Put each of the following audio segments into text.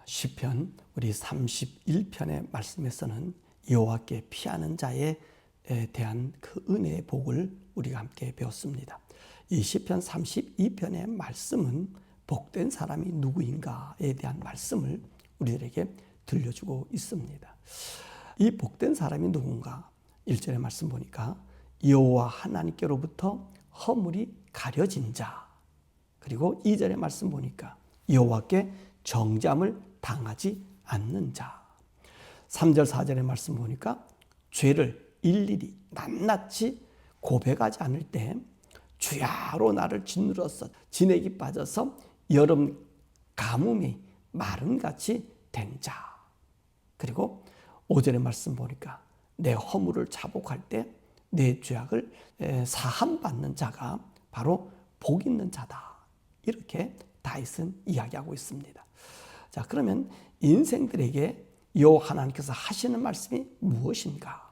시편 우리 31편의 말씀에서는 여호와께 피하는 자에 대한 그 은혜의 복을 우리가 함께 배웠습니다. 이 시편 32편의 말씀은 복된 사람이 누구인가에 대한 말씀을 우리들에게 들려주고 있습니다. 이 복된 사람이 누군가? 1절의 말씀 보니까 여호와 하나님께로부터 허물이 가려진 자, 그리고 2절의 말씀 보니까 여호와께 정죄함을 당하지 않는 자, 3절 4절의 말씀 보니까 죄를 일일이 낱낱이 고백하지 않을 때 주야로 나를 짓눌러서 진액이 빠져서 여름 가뭄이 마름같이 된 자, 그리고 5절의 말씀 보니까 내 허물을 자복할 때 내 죄악을 사함받는 자가 바로 복 있는 자다. 이렇게 다윗은 이야기하고 있습니다. 자, 그러면 인생들에게 여호와 하나님께서 하시는 말씀이 무엇인가?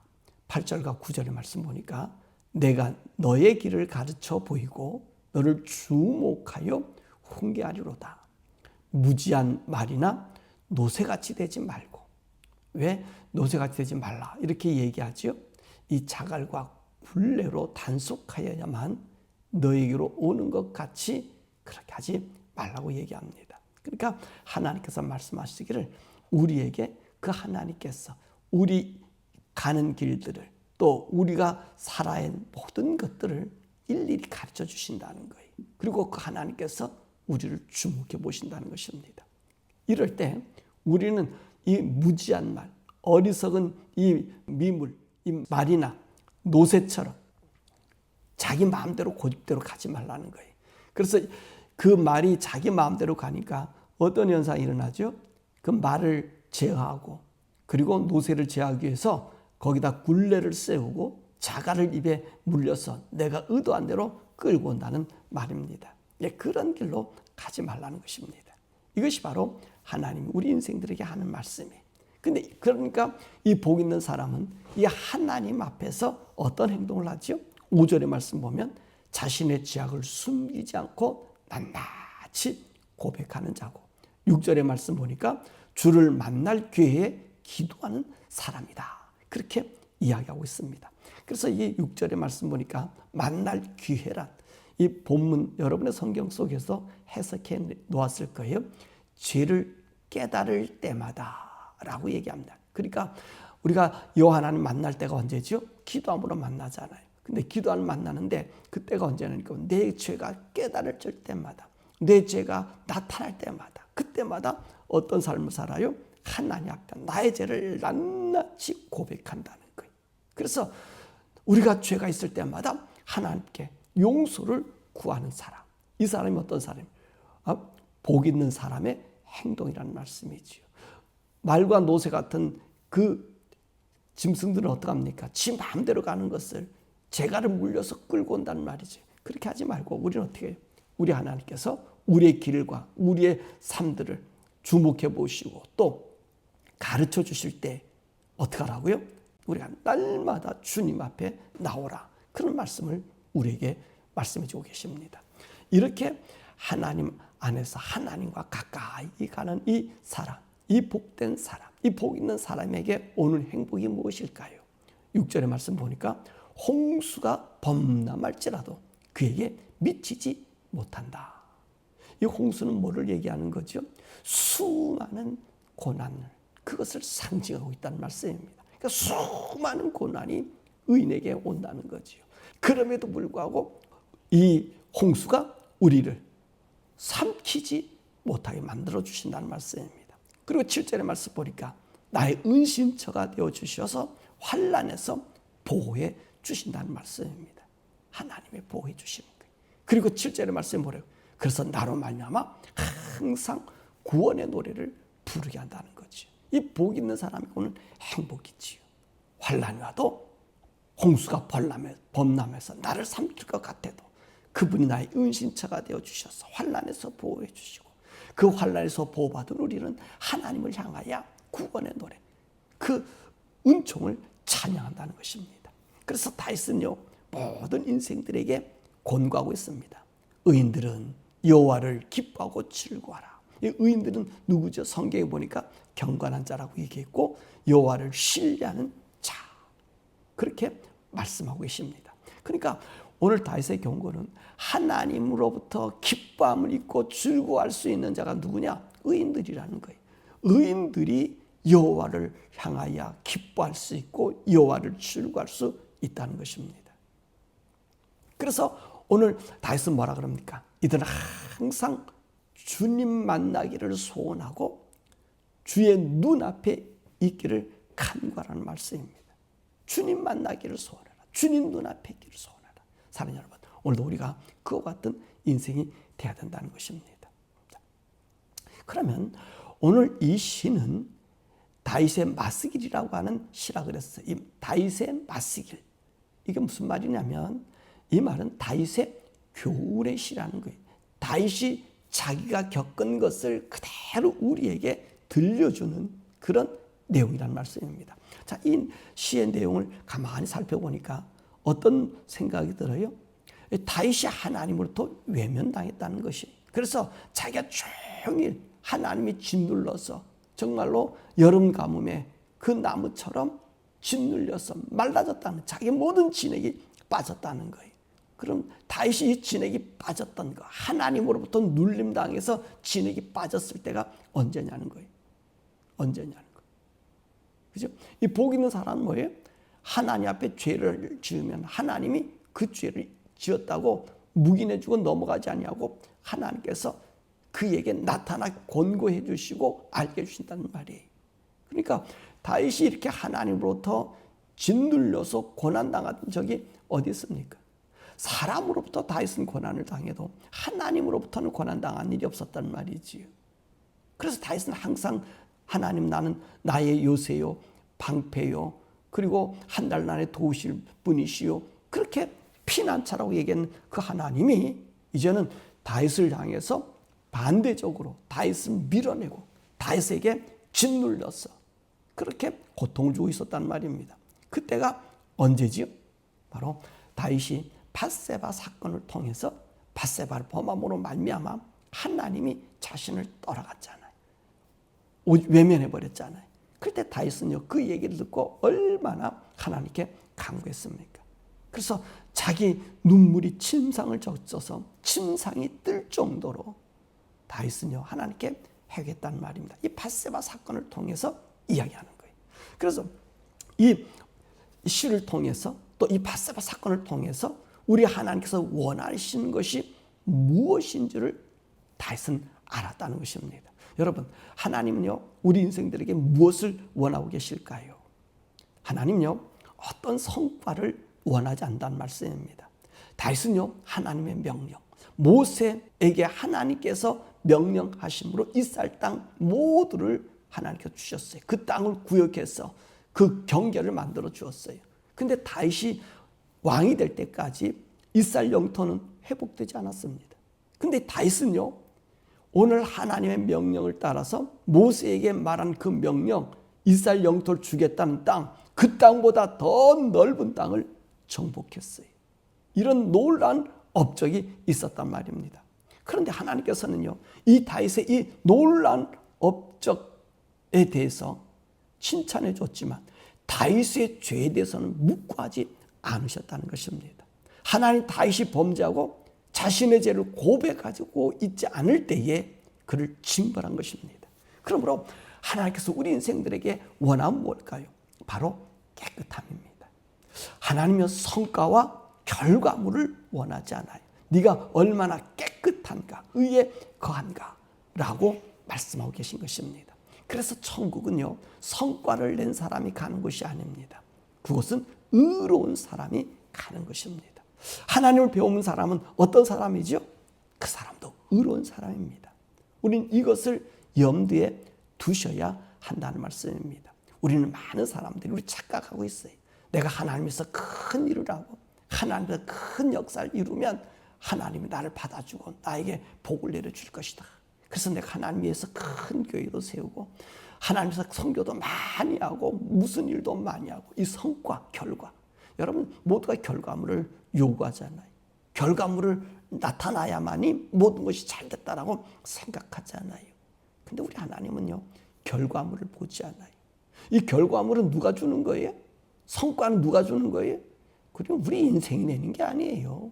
8절과 9절의 말씀 보니까 내가 너의 길을 가르쳐 보이고 너를 주목하여 훈계하리로다. 무지한 말이나 노새같이 되지 말고. 왜 노새같이 되지 말라 이렇게 얘기하지요? 이 자갈과 굴레로 단속하여야만 너에게로 오는 것 같이 그렇게 하지 말라고 얘기합니다. 그러니까 하나님께서 말씀하시기를 우리에게 그 하나님께서 우리 가는 길들을 또 우리가 살아야 할 모든 것들을 일일이 가르쳐 주신다는 거예요. 그리고 그 하나님께서 우리를 주목해 보신다는 것입니다. 이럴 때 우리는 이 무지한 말, 어리석은 이 미물, 이 말이나 노새처럼 자기 마음대로 고집대로 가지 말라는 거예요. 그래서 그 말이 자기 마음대로 가니까 어떤 현상이 일어나죠? 그 말을 제어하고 그리고 노새를 제어하기 위해서 거기다 굴레를 세우고 자갈을 입에 물려서 내가 의도한 대로 끌고 온다는 말입니다. 그런 길로 가지 말라는 것입니다. 이것이 바로 하나님이 우리 인생들에게 하는 말씀이에요. 근데 그러니까 이 복 있는 사람은 이 하나님 앞에서 어떤 행동을 하죠? 5절의 말씀 보면 자신의 죄악을 숨기지 않고 낱낱이 고백하는 자고, 6절의 말씀 보니까 주를 만날 기회에 기도하는 사람이다. 그렇게 이야기하고 있습니다. 그래서 이 6절의 말씀 보니까 만날 기회란, 이 본문 여러분의 성경 속에서 해석해 놓았을 거예요. 죄를 깨달을 때마다 라고 얘기합니다. 그러니까 우리가 여호와 하나님 만날 때가 언제죠? 기도함으로 만나잖아요. 근데 기도함을 만나는데 그때가 언제냐니까 내 죄가 깨달을 때마다, 내 죄가 나타날 때마다, 그때마다 어떤 삶을 살아요? 하나님 앞에 나의 죄를 낱낱이 고백한다는 거예요. 그래서 우리가 죄가 있을 때마다 하나님께 용서를 구하는 사람, 이 사람이 어떤 사람이에요? 복 있는 사람의 행동이라는 말씀이지요. 말과 노새 같은 그 짐승들은 어떡합니까? 지 마음대로 가는 것을 재갈을 물려서 끌고 온다는 말이죠. 그렇게 하지 말고 우리는 어떻게 해요? 우리 하나님께서 우리의 길과 우리의 삶들을 주목해 보시고 또 가르쳐 주실 때 어떻게 하라고요? 우리가 날마다 주님 앞에 나오라. 그런 말씀을 우리에게 말씀해 주고 계십니다. 이렇게 하나님 안에서 하나님과 가까이 가는 이 사람, 이 복된 사람, 이 복 있는 사람에게 오는 행복이 무엇일까요? 6절의 말씀 보니까 홍수가 범람할지라도 그에게 미치지 못한다. 이 홍수는 뭐를 얘기하는 거죠? 수많은 고난을, 그것을 상징하고 있다는 말씀입니다. 그러니까 수많은 고난이 의인에게 온다는 거죠. 그럼에도 불구하고 이 홍수가 우리를 삼키지 못하게 만들어 주신다는 말씀입니다. 그리고 7절의 말씀 보니까 나의 은신처가 되어 주셔서 환난에서 보호해 주신다는 말씀입니다. 하나님의 보호해 주시는 거예요. 그리고 7절의 말씀이 뭐래요? 그래서 나로 말미암아 항상 구원의 노래를 부르게 한다는 거죠. 이 복 있는 사람이 오는 행복이지요. 환난이 와도 홍수가 범람해서 나를 삼킬 것 같아도 그분이 나의 은신처가 되어 주셔서 환난에서 보호해 주시고, 그 환난에서 보호받은 우리는 하나님을 향하여 구원의 노래, 그 은총을 찬양한다는 것입니다. 그래서 다윗은요 모든 인생들에게 권고하고 있습니다. 의인들은 여호와를 기뻐하고 즐거워하라. 이 의인들은 누구죠? 성경에 보니까 경건한 자라고 얘기했고 여호와를 신뢰하는 자, 그렇게 말씀하고 계십니다. 그러니까 오늘 다윗의 경고는 하나님으로부터 기뻐함을 입고 즐거워할 수 있는 자가 누구냐? 의인들이라는 거예요. 의인들이 여호와를 향하여 기뻐할 수 있고 여호와를 즐거워할 수 있다는 것입니다. 그래서 오늘 다윗은 뭐라 그럽니까? 이들은 항상 주님 만나기를 소원하고 주의 눈앞에 있기를 간구하라는 말씀입니다. 주님 만나기를 소원하라. 주님 눈앞에 있기를 소원하라. 사랑하는 여러분, 오늘도 우리가 그와 같은 인생이 돼야 된다는 것입니다. 그러면 오늘 이 시는 다윗의 마스길이라고 하는 시라 그랬어요. 이 다윗의 마스길, 이게 무슨 말이냐면 이 말은 다윗의 교훈의 시라는 거예요. 다윗이 자기가 겪은 것을 그대로 우리에게 들려주는 그런 내용이라는 말씀입니다. 자, 이 시의 내용을 가만히 살펴보니까 어떤 생각이 들어요? 다윗이 하나님으로부터 외면당했다는 것이, 그래서 자기가 종일 하나님이 짓눌러서 정말로 여름 가뭄에 그 나무처럼 짓눌려서 말라졌다는, 자기 모든 진액이 빠졌다는 거예요. 그럼 다윗이 이 진액이 빠졌던 거, 하나님으로부터 눌림당해서 진액이 빠졌을 때가 언제냐는 거예요. 언제냐는 거예요. 그죠? 이 복 있는 사람은 뭐예요? 하나님 앞에 죄를 지으면 하나님이 그 죄를 지었다고 묵인해주고 넘어가지 아니하고 하나님께서 그에게 나타나 권고해 주시고 알게 해주신다는 말이에요. 그러니까 다윗이 이렇게 하나님으로부터 짓눌려서 고난당한 적이 어디 있습니까? 사람으로부터 다윗은 고난을 당해도 하나님으로부터는 고난당한 일이 없었단 말이지요. 그래서 다윗은 항상 하나님, 나는 나의 요새요 방패요 그리고 한 달 안에 도우실 분이시요, 그렇게 피난처라고 얘기하는 그 하나님이 이제는 다윗을 향해서 반대적으로 다윗을 밀어내고 다윗에게 짓눌려서 그렇게 고통을 주고 있었단 말입니다. 그때가 언제지요? 바로 다윗이 밧세바 사건을 통해서 밧세바를 범함으로 말미암아 하나님이 자신을 떠나갔잖아요. 외면해버렸잖아요. 그때 다윗은요, 그 얘기를 듣고 얼마나 하나님께 간구했습니까? 그래서 자기 눈물이 침상을 젖어서 침상이 뜰 정도로 다윗은요, 하나님께 회개했단 말입니다. 이 밧세바 사건을 통해서 이야기하는 거예요. 그래서 이 시를 통해서 또 이 밧세바 사건을 통해서 우리 하나님께서 원하시는 것이 무엇인지를 다윗은 알았다는 것입니다. 여러분, 하나님은요, 우리 인생들에게 무엇을 원하고 계실까요? 하나님은요, 어떤 성과를 원하지 않는다는 말씀입니다. 다윗은요, 하나님의 명령, 모세에게 하나님께서 명령하심으로 이스라엘 땅 모두를 하나님께서 주셨어요. 그 땅을 구역해서 그 경계를 만들어 주었어요. 근데 다윗이 왕이 될 때까지 이스라엘 영토는 회복되지 않았습니다. 근데 다윗은요, 오늘 하나님의 명령을 따라서 모세에게 말한 그 명령, 이스라엘 영토를 주겠다는 땅, 그 땅보다 더 넓은 땅을 정복했어요. 이런 놀라운 업적이 있었단 말입니다. 그런데 하나님께서는요, 이 다윗의 이 놀라운 업적에 대해서 칭찬해 줬지만 다윗의 죄에 대해서는 묵과하지 않으셨다는 것입니다. 하나님, 다윗이 범죄하고 자신의 죄를 고백하고 있지 않을 때에 그를 징벌한 것입니다. 그러므로 하나님께서 우리 인생들에게 원하는 뭘까요? 바로 깨끗함입니다. 하나님의 성과와 결과물을 원하지 않아요. 네가 얼마나 깨끗한가, 의에 거한가 라고 말씀하고 계신 것입니다. 그래서 천국은요, 성과를 낸 사람이 가는 곳이 아닙니다. 그곳은 의로운 사람이 가는 것입니다. 하나님을 배우는 사람은 어떤 사람이죠? 그 사람도 의로운 사람입니다. 우리는 이것을 염두에 두셔야 한다는 말씀입니다. 우리는 많은 사람들이 우리 착각하고 있어요. 내가 하나님에서 큰 일을 하고 하나님에서 큰 역사를 이루면 하나님이 나를 받아주고 나에게 복을 내려줄 것이다. 그래서 내가 하나님 위해서 큰 교회도 세우고 하나님에서 선교도 많이 하고 무슨 일도 많이 하고, 이 성과, 결과, 여러분 모두가 결과물을 요구하잖아요. 결과물을 나타나야만이 모든 것이 잘 됐다라고 생각하잖아요. 근데 우리 하나님은요, 결과물을 보지 않아요. 이 결과물은 누가 주는 거예요? 성과는 누가 주는 거예요? 그리고 우리 인생이 내는 게 아니에요.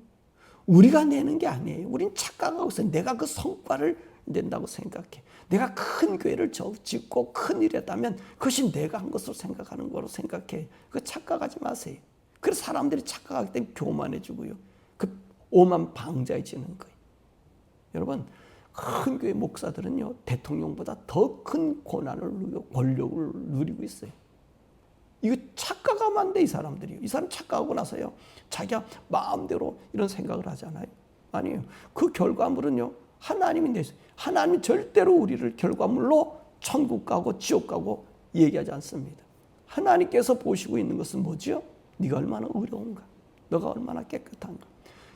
우리가 내는 게 아니에요. 우린 착각하고 있어요. 내가 그 성과를 낸다고 생각해. 내가 큰 교회를 짓고 큰 일 했다면 그것이 내가 한 것으로 생각하는 거로 생각해. 그거 착각하지 마세요. 그래서 사람들이 착각하기 때문에 교만해지고요. 그 오만 방자해지는 거예요. 여러분, 큰 교회 목사들은요, 대통령보다 더 큰 권한을 누리고 권력을 누리고 있어요. 이거 착각하면 안 돼, 이 사람들이. 이 사람 착각하고 나서요, 자기가 마음대로 이런 생각을 하잖아요. 아니에요. 그 결과물은요, 하나님이 내세요. 하나님이 절대로 우리를 결과물로 천국 가고 지옥 가고 얘기하지 않습니다. 하나님께서 보시고 있는 것은 뭐지요? 네가 얼마나 의로운가? 너가 얼마나 깨끗한가?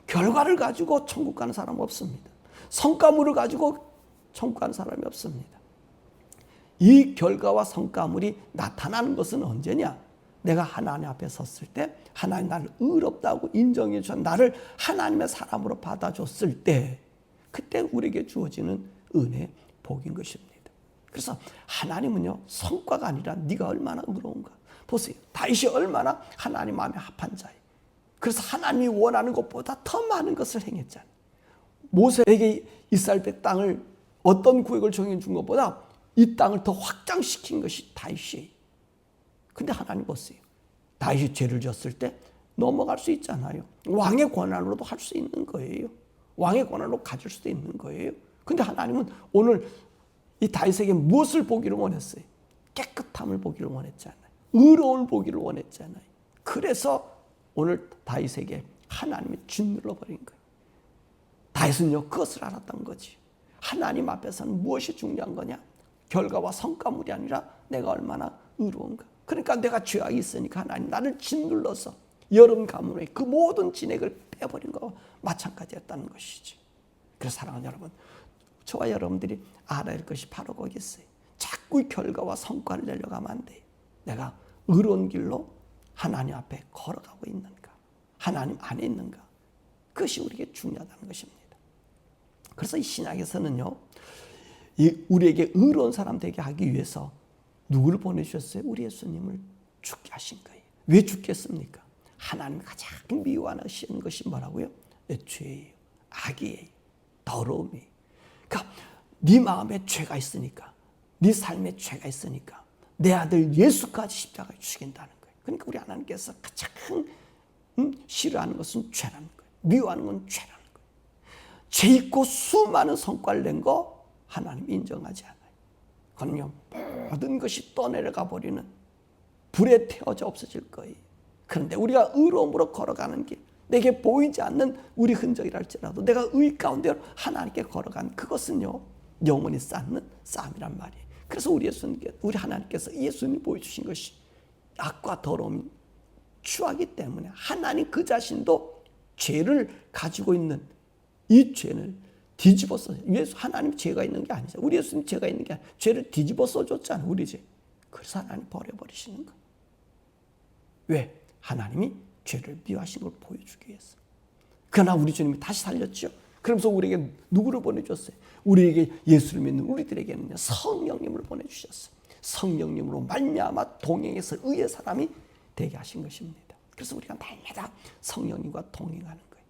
결과를 가지고 천국 가는 사람 없습니다. 성과물을 가지고 천국 가는 사람이 없습니다. 이 결과와 성과물이 나타나는 것은 언제냐? 내가 하나님 앞에 섰을 때 하나님 나를 의롭다고 인정해 주셔서 나를 하나님의 사람으로 받아줬을 때 그때 우리에게 주어지는 은혜, 복인 것입니다. 그래서 하나님은요, 성과가 아니라 네가 얼마나 의로운가. 보세요. 다윗이 얼마나 하나님 마음에 합한 자예요. 그래서 하나님이 원하는 것보다 더 많은 것을 행했잖아요. 모세에게 이스라엘 땅을 어떤 구역을 정해 준 것보다 이 땅을 더 확장시킨 것이 다윗이에요. 근데 하나님 보세요. 다윗이 죄를 졌을 때 넘어갈 수 있잖아요. 왕의 권한으로도 할 수 있는 거예요. 왕의 권한으로 가질 수도 있는 거예요. 근데 하나님은 오늘 이 다윗에게 무엇을 보기를 원했어요? 깨끗함을 보기를 원했잖아요. 의로움을 보기를 원했잖아요. 그래서 오늘 다윗에게 하나님이 짓눌러 버린 거예요. 다윗은요, 그것을 알았던 거지. 하나님 앞에서는 무엇이 중요한 거냐? 결과와 성과물이 아니라 내가 얼마나 의로운가. 그러니까 내가 죄악이 있으니까 하나님 나를 짓눌러서 여름 가뭄에 그 모든 진액을 빼버린 거와 마찬가지였다는 것이지. 그래서 사랑하는 여러분, 저와 여러분들이 알아야 할 것이 바로 거기 있어요. 자꾸 결과와 성과를 내려고 하면 안 돼요. 내가 의로운 길로 하나님 앞에 걸어가고 있는가? 하나님 안에 있는가? 그것이 우리에게 중요하다는 것입니다. 그래서 이 신약에서는요, 우리에게 의로운 사람 되게 하기 위해서 누구를 보내주셨어요? 우리 예수님을 죽게 하신 거예요. 왜 죽겠습니까? 하나님이 가장 미워하시는 것이 뭐라고요? 죄예요. 악이에요. 더러움이에요. 그러니까 네 마음에 죄가 있으니까, 네 삶에 죄가 있으니까 내 아들 예수까지 십자가에 죽인다는 거예요. 그러니까 우리 하나님께서 가장 싫어하는 것은 죄라는 거예요. 미워하는 건 죄라는 거예요. 죄 있고 수많은 성과를 낸 거 하나님 인정하지 않아요. 그럼요, 모든 것이 떠내려가 버리는 불에 태워져 없어질 거예요. 그런데 우리가 의로움으로 걸어가는 길, 내게 보이지 않는 우리 흔적이라 할지라도 내가 의 가운데 하나님께 걸어간 그것은요, 영원히 쌓는 싸움이란 말이에요. 그래서 우리 하나님께서 예수님이 보여주신 것이 악과 더러움이 추하기 때문에 하나님 그 자신도 죄를 가지고 있는 이 죄를 뒤집어서, 하나님 죄가 있는 게 아니죠. 우리 예수님 죄가 있는 게 아니라 죄를 뒤집어 써줬잖아요. 우리 죄. 그래서 하나님 버려버리시는 거예요. 왜? 하나님이 죄를 미워하신 걸 보여주기 위해서. 그러나 우리 주님이 다시 살렸죠. 그러면서 우리에게 누구를 보내줬어요? 우리에게 예수를 믿는 우리들에게는 성령님을 보내주셨어요. 성령님으로 말미암아 동행해서 의의 사람이 되게 하신 것입니다. 그래서 우리가 날마다 성령님과 동행하는 거예요.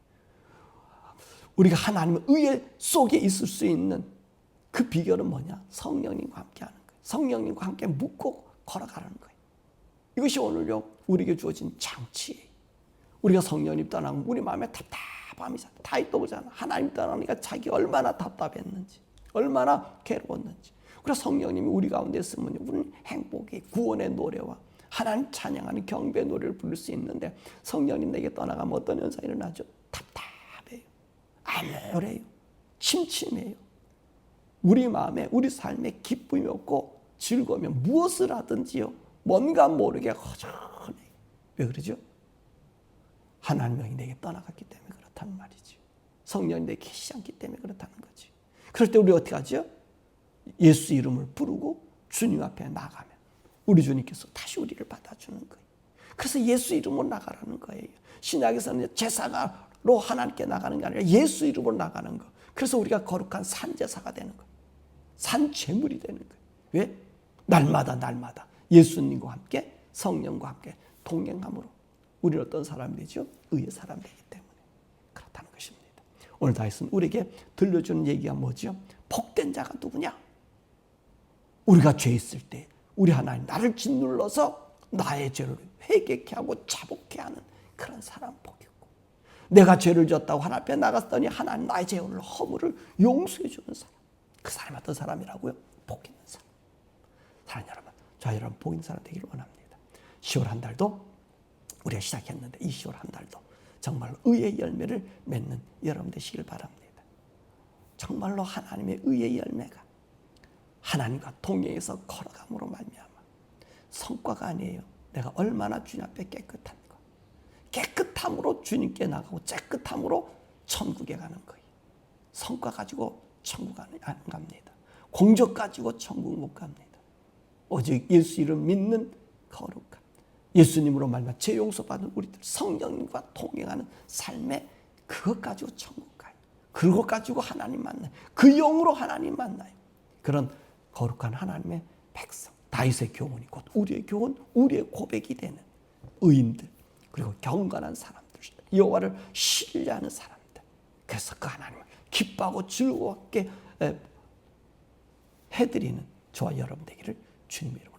우리가 하나님의 의의 속에 있을 수 있는 그 비결은 뭐냐? 성령님과 함께 하는 거예요. 성령님과 함께 묻고 걸어가는 거예요. 이것이 오늘요, 우리에게 주어진 장치예요. 우리가 성령님 떠나면 우리 마음에 답답함이잖아. 다윗도 보잖아. 하나님 떠나니까 자기 얼마나 답답했는지, 얼마나 괴로웠는지. 그래서 성령님이 우리 가운데 있으면 우리는 행복의 구원의 노래와 하나님 찬양하는 경배의 노래를 부를 수 있는데, 성령님 내게 떠나가면 어떤 현상이 일어나죠? 답답해요. 암울해요. 침침해요. 우리 마음에, 우리 삶에 기쁨이 없고 즐거움이 무엇을 하든지요, 뭔가 모르게 허전해요. 왜 그러죠? 하나님이 내게 떠나갔기 때문에 그렇다는 말이죠. 성령이 내게 계시지 않기 때문에 그렇다는 거지. 그럴 때 우리 어떻게 하죠? 예수 이름을 부르고 주님 앞에 나가면 우리 주님께서 다시 우리를 받아주는 거예요. 그래서 예수 이름으로 나가라는 거예요. 신약에서는 제사가로 하나님께 나가는 게 아니라 예수 이름으로 나가는 거. 그래서 우리가 거룩한 산제사가 되는 거예요. 산 죄물이 되는 거예요. 왜? 날마다 예수님과 함께 성령과 함께 동행함으로 우리는 어떤 사람이 되죠? 의의 사람이 되기 때문에 그렇다는 것입니다. 오늘 다윗은 우리에게 들려주는 얘기가 뭐죠? 복된 자가 누구냐? 우리가 죄 있을 때 우리 하나님 나를 짓눌러서 나의 죄를 회개케 하고 자복케 하는 그런 사람 복이고, 내가 죄를 졌다고 하나님 앞에 나갔더니 하나님 나의 죄를 허물을 용서해 주는 사람, 그 사람이 어떤 사람이라고요? 복 있는 사람. 사랑하는 여러분, 저 여러분 복 있는 사람 되기를 원합니다. 10월 한 달도 우리가 시작했는데 이 10월 한 달도 정말로 의의 열매를 맺는 여러분 되시길 바랍니다. 정말로 하나님의 의의 열매가 하나님과 동행해서 걸어감으로 말미암아 성과가 아니에요. 내가 얼마나 주님 앞에 깨끗한가. 깨끗함으로 주님께 나가고 깨끗함으로 천국에 가는 거예요. 성과 가지고 천국 안 갑니다. 공적 가지고 천국 못 갑니다. 오직 예수 이름 믿는 거룩함, 예수님으로 말미암아 죄 용서받은 우리들 성령님과 동행하는 삶에 그것 가지고 천국 가요. 그것 가지고 하나님 만나요. 그 영으로 하나님 만나요. 그런 거룩한 하나님의 백성, 다윗의 교훈이 곧 우리의 교훈, 우리의 고백이 되는 의인들, 그리고 경건한 사람들, 여호와를 신뢰하는 사람들. 그래서 그 하나님을 기뻐하고 즐겁게 해드리는 저와 여러분 되기를 주님의 이름으로